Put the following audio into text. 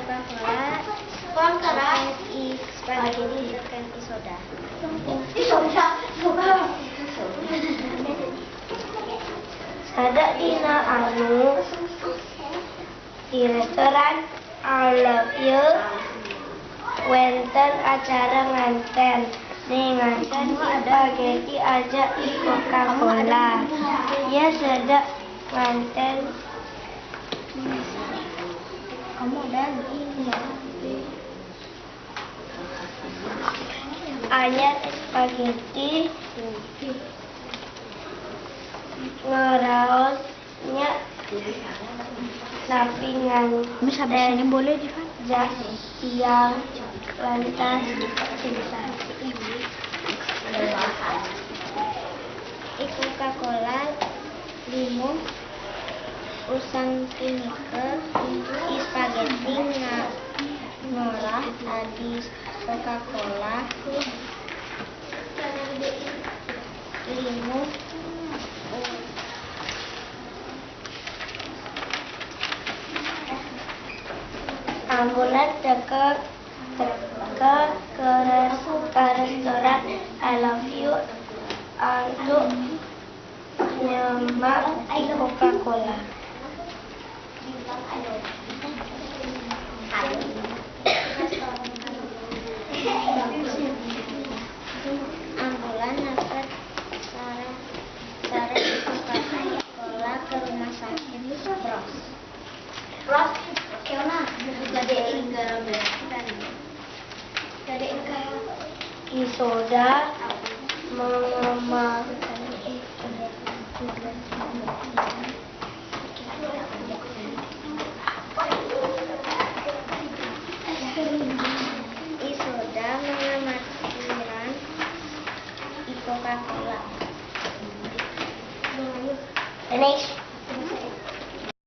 Coca-Cola, spaghetti, dan soda. Sada dina anu di restoran I Love You wenten acara nganten nganten spaghetti aja Coca-Cola. Ya sada nganten Kamu ada ini ya? ayat spaghetti ngeraosnya sampingan Habis ini boleh Divan? yang lantas sisa. Coca-Cola, limun, usang tiniker, spaghetti ngolah adi Coca-Cola, limun, Ambulan ke restoran I Love You untuk nyemak Coca-Cola. ambulan dapat syarat Coca-Cola ke rumah sakit Bros. Isoda mengemakan Isoda mengamatiran Coca-Cola. Finish.